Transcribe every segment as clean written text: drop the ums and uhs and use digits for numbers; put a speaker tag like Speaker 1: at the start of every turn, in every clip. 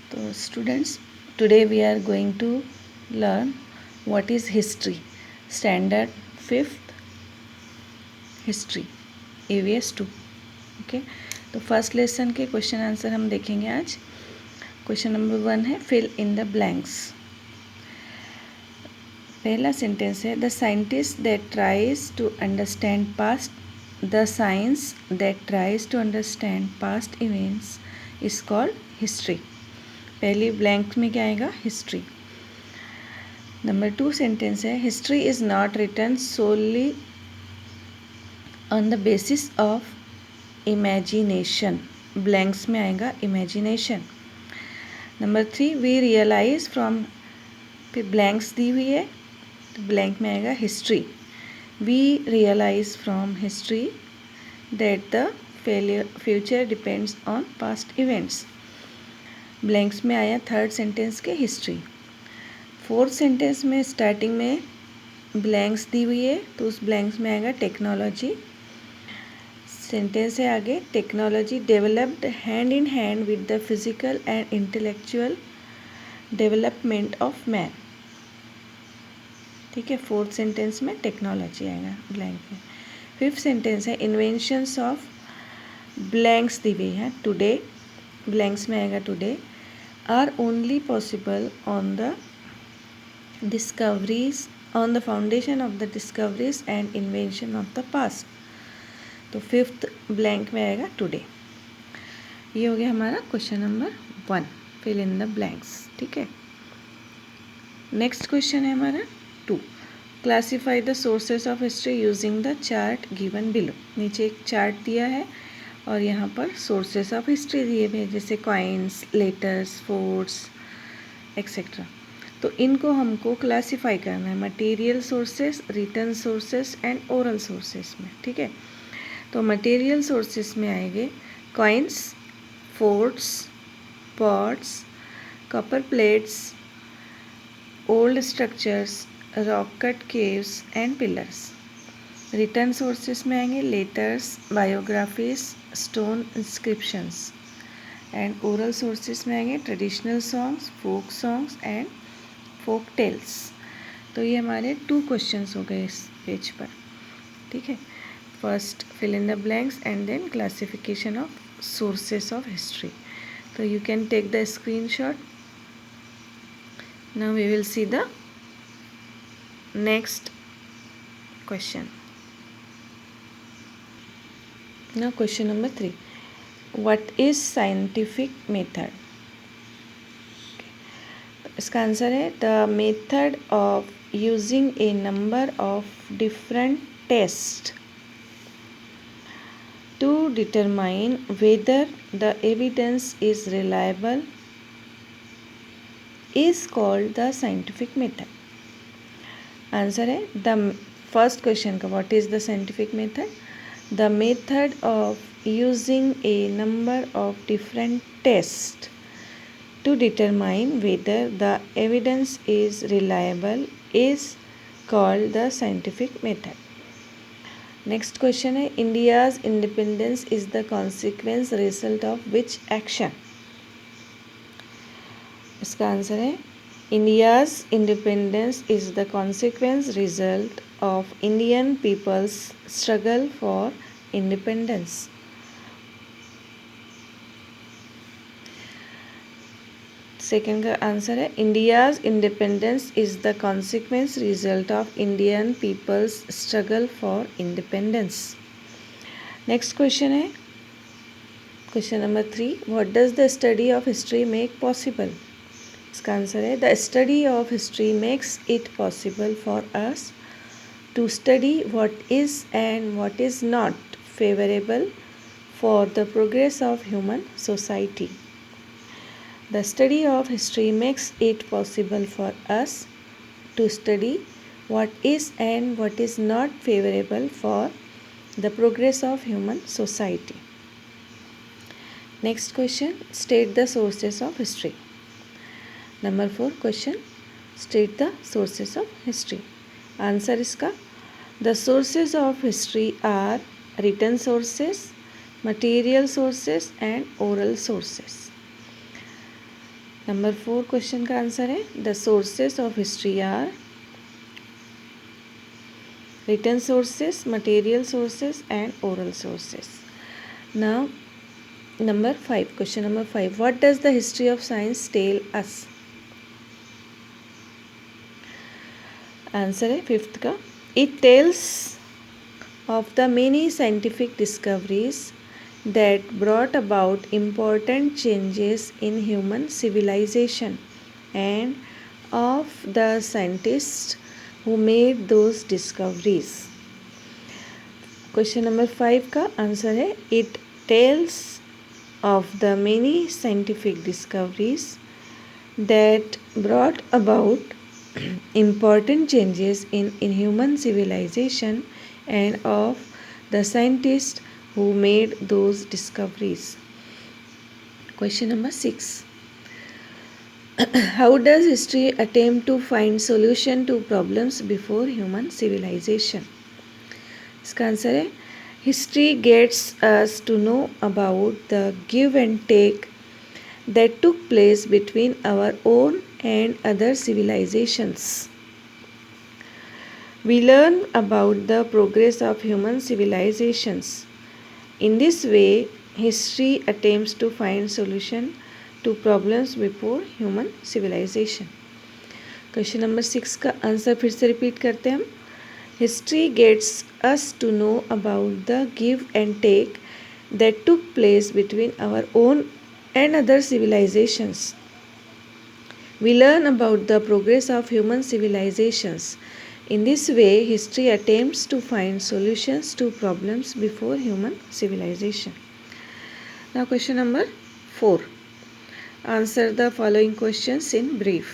Speaker 1: So students, today we are going to learn what is history. Standard 5th history EVS 2. Okay, तो first lesson के question answer हम देखेंगे आज. Question number 1 है fill in the blanks. पहला sentence है the scientist that tries to understand past the science that tries to understand past events is called history. पहली blank में क्या आएगा? हिस्ट्री. नंबर 2 सेंटेंस है history is not written solely on the basis of imagination. Blanks में आएगा imagination. Number 3 we realize from, फिर blanks दी हुई है तो ब्लैंक में आएगा history. We realize from history that the future depends on past events. Blanks में आया थर्ड सेंटेंस के हिस्ट्री. फोर्थ सेंटेंस में स्टार्टिंग में ब्लैंक्स दी हुई है तो उस ब्लैंक्स में आएगा टेक्नोलॉजी. सेंटेंस है आगे technology developed hand in hand with the physical and intellectual development of man. ठीक है, फोर्थ सेंटेंस में टेक्नोलॉजी आएगा ब्लैंक में. फिफ्थ सेंटेंस है इन्वेंशंस ऑफ, ब्लैंक्स दी हुई है टुडे, ब्लैंक्स में आएगा today are only possible on the discoveries on the foundation of the discoveries and invention of the past. तो फिफ्थ ब्लैंक में आएगा टुडे. ये हो गया हमारा question number 1 fill in the blanks. ठीक है, नेक्स्ट क्वेश्चन है हमारा 2 classify the sources of history using the chart given below. नीचे एक चार्ट दिया है और यहाँ पर सोर्सेज ऑफ हिस्ट्री दिए हुए हैं जैसे कॉइन्स, लेटर्स, फोर्ट्स एक्सेट्रा. तो इनको हमको क्लासीफाई करना है material sources, written sources and oral sources में. ठीक है, तो मटेरियल सोर्सेज में आएंगे coins, forts, pots, copper plates, old structures, rock cut caves and pillars. Written sources में आएंगे letters, biographies, stone inscriptions. And oral sources में आएंगे traditional songs and folk tales. तो ये हमारे 2 क्वेश्चंस हो गए इस पेज पर. ठीक है, first fill in the blanks and then classification of sources of history. तो you can take the screenshot. Now we will see the next question. Now question number 3. What is scientific method? इसका answer है the method of using a number of different tests to determine whether the evidence is reliable is called the scientific method. Answer है the first question का what is the scientific method? The method of using a number of different tests to determine whether the evidence is reliable is called the scientific method. Next question है India's independence is the consequence result of which action. इसका answer है India's independence is the consequence result of Indian people's struggle for independence. Second का answer है India's independence is the consequence result of Indian people's struggle for independence. Next question है question number 3 what does the study of history make possible. इसका answer है the study of history makes it possible for us to study what is and what is not favourable for the progress of human society. The study of history makes it possible for us to study what is and what is not favorable for the progress of human society. Next question, state the sources of history. Number 4 question, state the sources of history. Answer इसका the sources of history are written sources, material sources and oral sources. Number 4 question का answer है the sources of history are written sources, material sources and oral sources. Now number 5, question number 5, what does the history of science tell us? Answer है fifth का it tells of the many scientific discoveries that brought about important changes in human civilization and of the scientists who made those discoveries. Question number 5 का answer है it tells of the many scientific discoveries that brought about important changes in human civilization and of the scientists who made those discoveries. Question number 6, how does history attempt to find solution to problems before human civilization? इसका answer है history gets us to know about the give and take that took place between our own and other civilizations. We learn about the progress of human civilizations. In this way, history attempts to find solution to problems before human civilization. Question number 6 का answer फिर से repeat करते हैं हम. History gets us to know about the give and take that took place between our own and other civilizations. We learn about the progress of human civilizations. In this way, history attempts to find solutions to problems before human civilization. Now, question number 4. Answer the following questions in brief.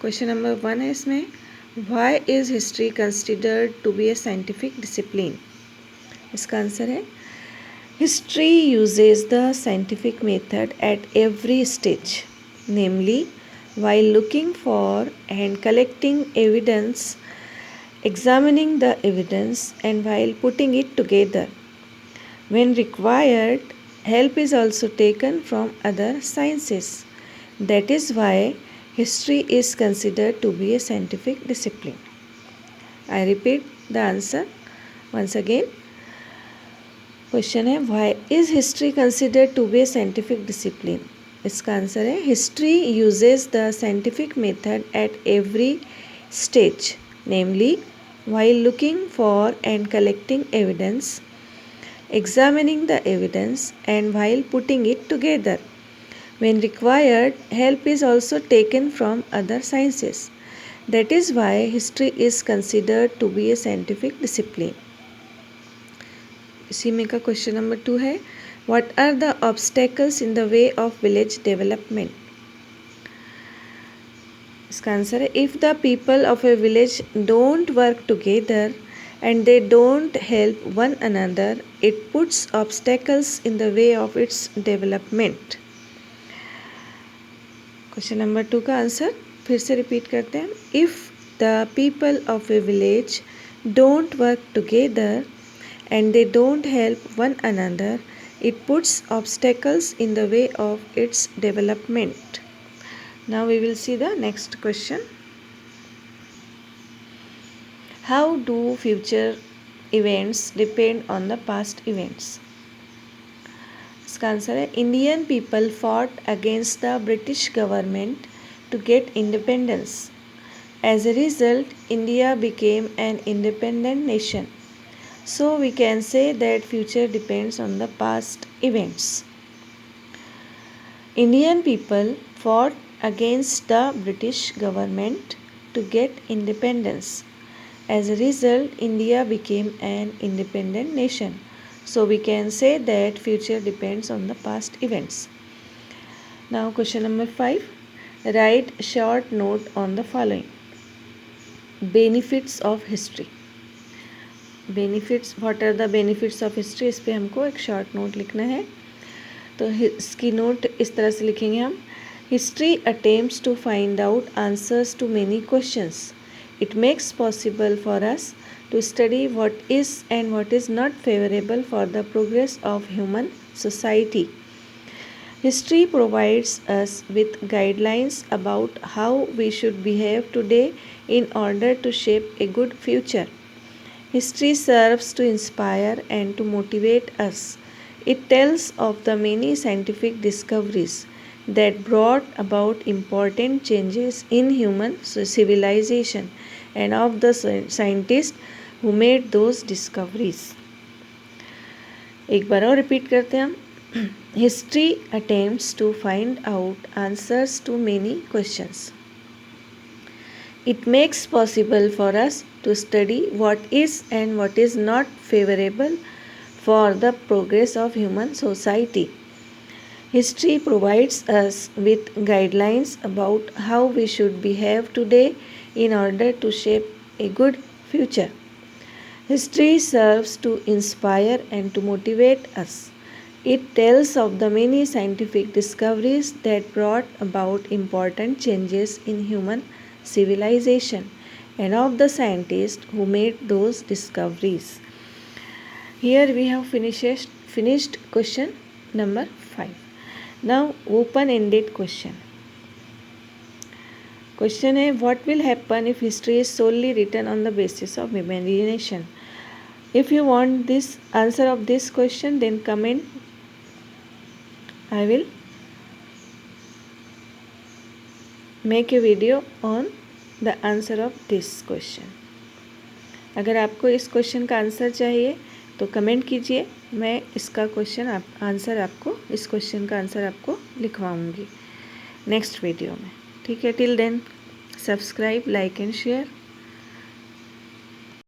Speaker 1: Question number 1 है इसमें, why is history considered to be a scientific discipline? इसका answer है history uses the scientific method at every stage, namely while looking for and collecting evidence, examining the evidence, and while putting it together. When required, help is also taken from other sciences. That is why history is considered to be a scientific discipline. I repeat the answer once again. Question है why is history considered to be a scientific discipline. इसका answer है history uses the scientific method at every stage, namely while looking for and collecting evidence, examining the evidence, and while putting it together. When required, help is also taken from other sciences. That is why history is considered to be a scientific discipline. इसी में का question number 2 है, what are the obstacles in the way of village development? इसका answer है if the people of a village don't work together and they don't help one another, it puts obstacles in the way of its development. Question number 2 का answer फिर से repeat करते हैं, if the people of a village don't work together and they don't help one another, it puts obstacles in the way of its development. Now we will see the next question. How do future events depend on the past events? इसका answer है Indian people fought against the British government to get independence. As a result, India became an independent nation. So we can say that future depends on the past events. Indian people fought against the British government to get independence. As a result, India became an independent nation. So we can say that future depends on the past events. Now question number 5. Write short note on the following. Benefits of history. Benefits, what are the benefits of history, इस पर हमको एक short note लिखना है. तो इसकी note इस तरह से लिखेंगे हम, history attempts to find out answers to many questions. It makes possible for us to study what is and what is not favourable for the progress of human society. History provides us with guidelines about how we should behave today in order to shape a good future. History serves to inspire and to motivate us. It tells of the many scientific discoveries that brought about important changes in human civilization and of the scientists who made those discoveries. एक बार और repeat करते हैं हम. History attempts to find out answers to many questions. It makes possible for us to study what is and what is not favorable for the progress of human society. History provides us with guidelines about how we should behave today in order to shape a good future. History serves to inspire and to motivate us. It tells of the many scientific discoveries that brought about important changes in human civilization and of the scientists who made those discoveries. Here we have finished question number 5. Now open-ended question. Question है, what will happen if history is solely written on the basis of imagination? If you want this answer of this question, then comment. I will make a video on the answer of this question. अगर आपको इस question का answer चाहिए तो comment कीजिए, मैं इसका question इस क्वेश्चन का आंसर आपको लिखवाऊंगी नेक्स्ट वीडियो में. ठीक है, till then subscribe, like and share.